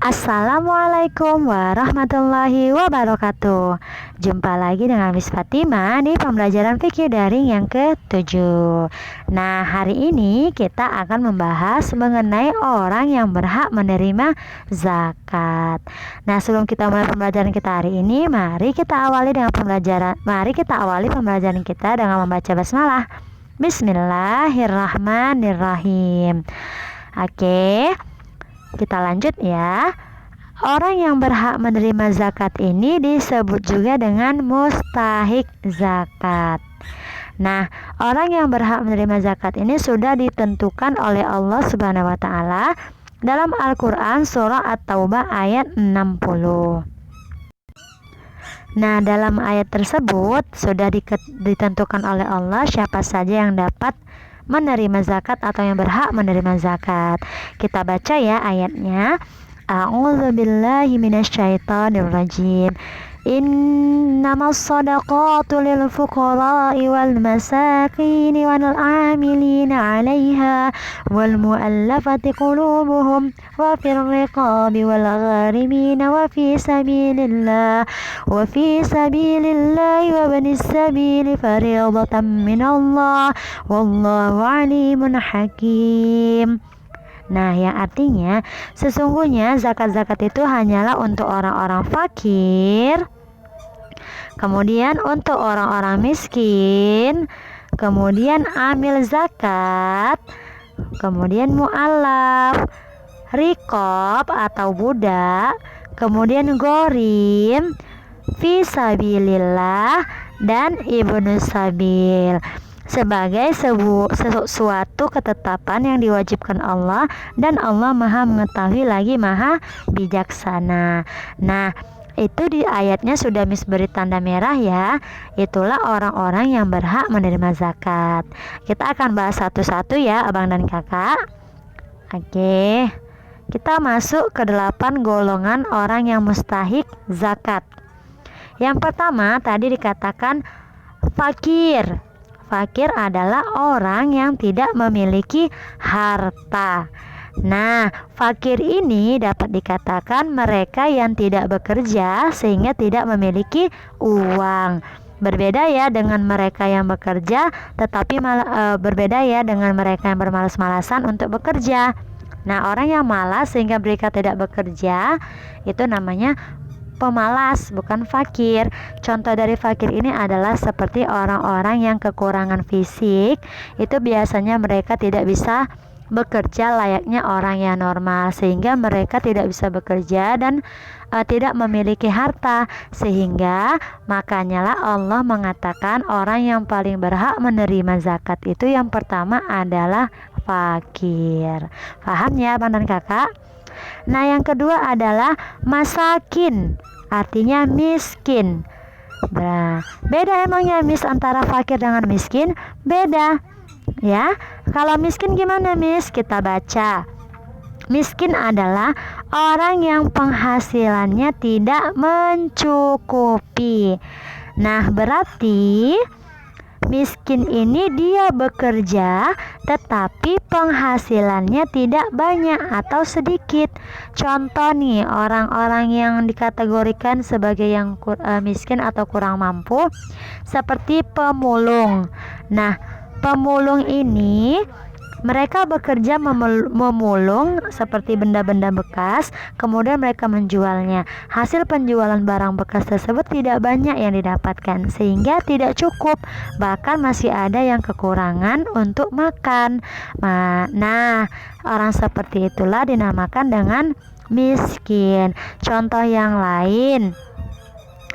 Assalamualaikum warahmatullahi wabarakatuh. Jumpa lagi dengan Miss Fatima di pembelajaran fikih daring yang ke-7. Nah, hari ini kita akan membahas mengenai orang yang berhak menerima zakat. Nah, sebelum kita mulai pembelajaran kita hari ini, mari kita awali pembelajaran kita dengan membaca basmalah. Bismillahirrahmanirrahim. Oke. Kita lanjut ya. Orang yang berhak menerima zakat ini disebut juga dengan mustahik zakat. Nah, orang yang berhak menerima zakat ini sudah ditentukan oleh Allah Subhanahu wa taala dalam Al-Qur'an surah At-Taubah ayat 60. Nah, dalam ayat tersebut sudah ditentukan oleh Allah siapa saja yang dapat menerima zakat atau yang berhak menerima zakat. Kita baca ya ayatnya. A'udzubillahi minasyaitonirrajim. Innamas shadaqatu lil fuqara'i wal masakin wal 'amilina 'alaiha wal mu'allafati qulubuhum wa fir riqabi wal gharimina wa fi sabilillah wa ibnis sabili fariidatan minallah wallahu 'alimun hakim. Nah, yang artinya sesungguhnya zakat-zakat itu hanyalah untuk orang-orang fakir, kemudian untuk orang-orang miskin, kemudian amil zakat, kemudian mu'allaf, riqab atau budak, kemudian ghorim, fisabilillah, dan ibnus sabil, sebagai sesuatu ketetapan yang diwajibkan Allah, dan Allah Maha mengetahui lagi Maha bijaksana. Nah, itu di ayatnya sudah Miss beri tanda merah ya. Itulah orang-orang yang berhak menerima zakat. Kita akan bahas satu-satu ya abang dan kakak. Oke. Kita masuk ke 8 golongan orang yang mustahik zakat. Yang pertama tadi dikatakan fakir. Fakir adalah orang yang tidak memiliki harta. Nah, fakir ini dapat dikatakan mereka yang tidak bekerja sehingga tidak memiliki uang. Berbeda ya dengan mereka yang bekerja, tetapi berbeda ya dengan mereka yang bermalas-malasan untuk bekerja. Nah, orang yang malas sehingga mereka tidak bekerja, itu namanya pemalas, bukan fakir. Contoh dari fakir ini adalah seperti orang-orang yang kekurangan fisik. Itu biasanya mereka tidak bisa bekerja layaknya orang yang normal, sehingga mereka tidak bisa bekerja dan tidak memiliki harta. Sehingga makanya lah Allah mengatakan orang yang paling berhak menerima zakat itu yang pertama adalah fakir. Paham ya abang dan kakak? Nah, yang kedua adalah masakin, artinya miskin. Nah, beda emangnya Miss antara fakir dengan miskin? Beda ya. Kalau miskin gimana Miss? Kita baca. Miskin adalah orang yang penghasilannya tidak mencukupi. Nah, berarti miskin ini dia bekerja tetapi penghasilannya tidak banyak atau sedikit. Contoh nih, orang-orang yang dikategorikan sebagai yang miskin atau kurang mampu seperti pemulung. Nah, pemulung ini mereka bekerja memulung seperti benda-benda bekas, kemudian mereka menjualnya. Hasil penjualan barang bekas tersebut tidak banyak yang didapatkan, sehingga tidak cukup, bahkan masih ada yang kekurangan untuk makan. Nah, orang seperti itulah dinamakan dengan miskin. Contoh yang lain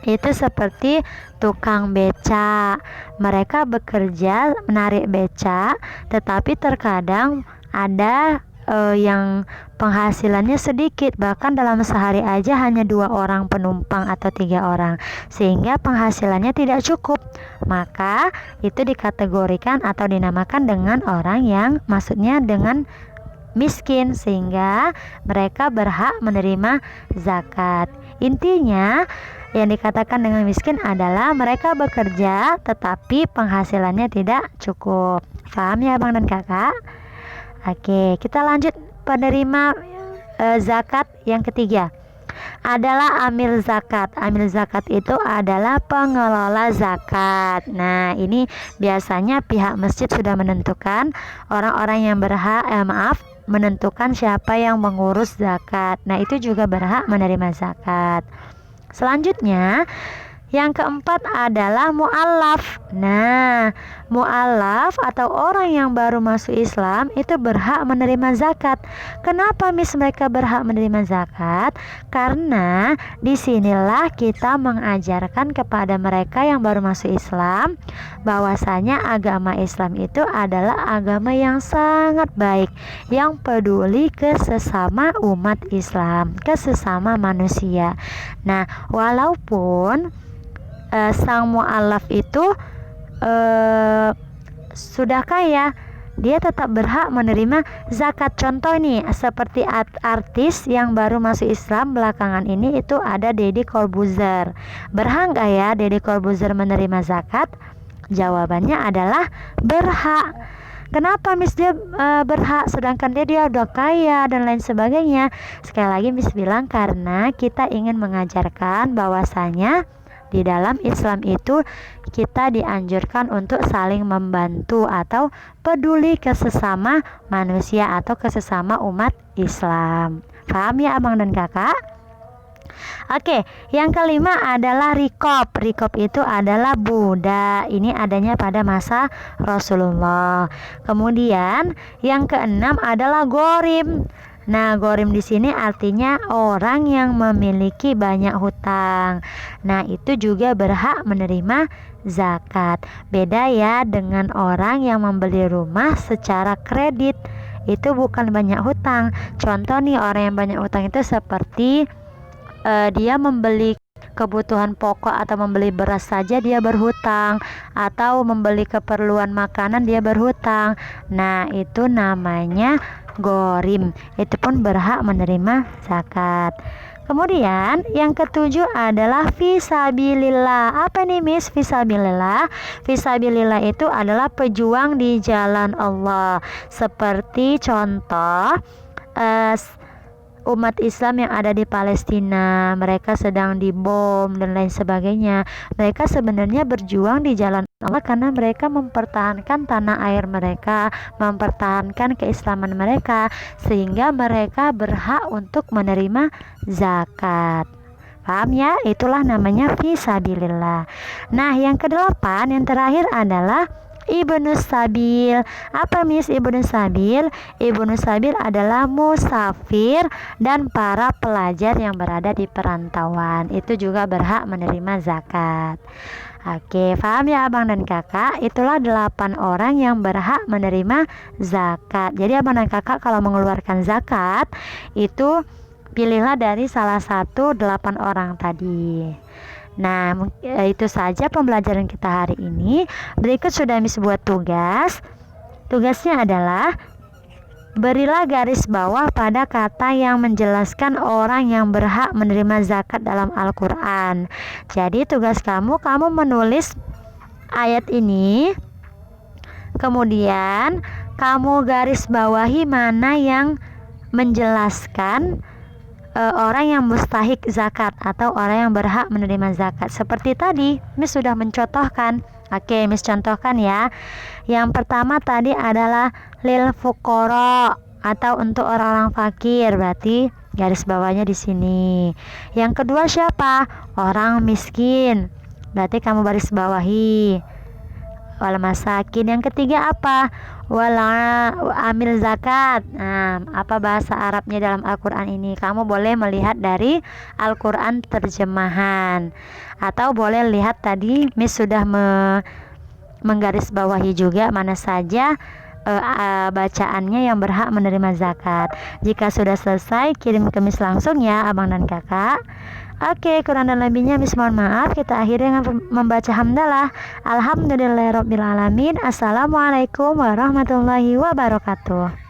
itu seperti tukang beca. Mereka bekerja menarik beca, tetapi terkadang ada yang penghasilannya sedikit, bahkan dalam sehari aja hanya 2 orang penumpang atau 3 orang, sehingga penghasilannya tidak cukup. Maka itu dikategorikan atau dinamakan dengan orang yang maksudnya dengan miskin, sehingga mereka berhak menerima zakat. Intinya yang dikatakan dengan miskin adalah mereka bekerja tetapi penghasilannya tidak cukup. Paham ya abang dan kakak? Oke, kita lanjut penerima zakat yang ketiga adalah amil zakat. Amil zakat itu adalah pengelola zakat. Nah, ini biasanya pihak masjid sudah menentukan orang-orang yang menentukan siapa yang mengurus zakat. Nah, itu juga berhak menerima zakat. Selanjutnya, yang keempat adalah mu'allaf. Nah, mu'allaf atau orang yang baru masuk Islam itu berhak menerima zakat. Kenapa mereka berhak menerima zakat? Karena disinilah kita mengajarkan kepada mereka yang baru masuk Islam bahwasanya agama Islam itu adalah agama yang sangat baik, yang peduli ke sesama umat Islam, ke sesama manusia. Nah, walaupun sang mu'alaf itu sudah kaya, dia tetap berhak menerima zakat. Contoh nih, seperti artis yang baru masuk Islam belakangan ini itu ada Deddy Corbuzier. Berhak gak ya Deddy Corbuzier menerima zakat? Jawabannya adalah berhak. Kenapa dia berhak sedangkan dia udah kaya dan lain sebagainya? Sekali lagi bilang karena kita ingin mengajarkan bahwasanya di dalam Islam itu kita dianjurkan untuk saling membantu atau peduli ke sesama manusia atau ke sesama umat Islam. Paham ya abang dan kakak? Oke, yang kelima adalah rikop. Rikop itu adalah budak. Ini adanya pada masa Rasulullah. Kemudian yang keenam adalah gorim. Nah, gorim di sini artinya orang yang memiliki banyak hutang. Nah, itu juga berhak menerima zakat. Beda ya dengan orang yang membeli rumah secara kredit. Itu bukan banyak hutang. Contoh nih, orang yang banyak hutang itu seperti dia membeli kebutuhan pokok atau membeli beras saja dia berhutang, atau membeli keperluan makanan dia berhutang. Nah, itu namanya gorim. Itu pun berhak menerima zakat. Kemudian yang ketujuh adalah fisabilillah. Apa nih Miss fisabilillah? Fisabilillah itu adalah pejuang di jalan Allah. Seperti contoh umat Islam yang ada di Palestina, mereka sedang dibom dan lain sebagainya. Mereka sebenarnya berjuang di jalan Allah karena mereka mempertahankan tanah air mereka, mempertahankan keislaman mereka, sehingga mereka berhak untuk menerima zakat. Paham ya? Itulah namanya fisabilillah. Nah, yang kedelapan, yang terakhir adalah Ibnu Sabil. Apa Miss Ibnu Sabil? Ibnu Sabil adalah musafir dan para pelajar yang berada di perantauan. Itu juga berhak menerima zakat. Oke, paham ya abang dan kakak? Itulah 8 orang yang berhak menerima zakat. Jadi abang dan kakak kalau mengeluarkan zakat itu pilihlah dari salah satu 8 orang tadi. Nah, itu saja pembelajaran kita hari ini. Berikut sudah Miss buat tugas. Tugasnya adalah berilah garis bawah pada kata yang menjelaskan orang yang berhak menerima zakat dalam Al-Quran. Jadi tugas kamu menulis ayat ini, kemudian kamu garis bawahi mana yang menjelaskan orang yang mustahik zakat atau orang yang berhak menerima zakat. Seperti tadi Miss sudah mencontohkan. Oke, Miss contohkan ya. Yang pertama tadi adalah lil fuqara atau untuk orang-orang fakir, berarti garis bawahnya di sini. Yang kedua siapa? Orang miskin, berarti kamu garis bawahi wal masakin. Yang ketiga apa? Wala amil zakat. Nah, apa bahasa Arabnya dalam Al-Quran ini? Kamu boleh melihat dari Al-Quran terjemahan, atau boleh lihat tadi Miss sudah menggarisbawahi juga mana saja bacaannya yang berhak menerima zakat. Jika sudah selesai, kirim ke Miss langsung ya abang dan kakak. Oke, kurang dan lebihnya Miss mohon maaf. Kita akhiri dengan membaca hamdalah. Alhamdulillahirabbil alamin. Assalamualaikum warahmatullahi wabarakatuh.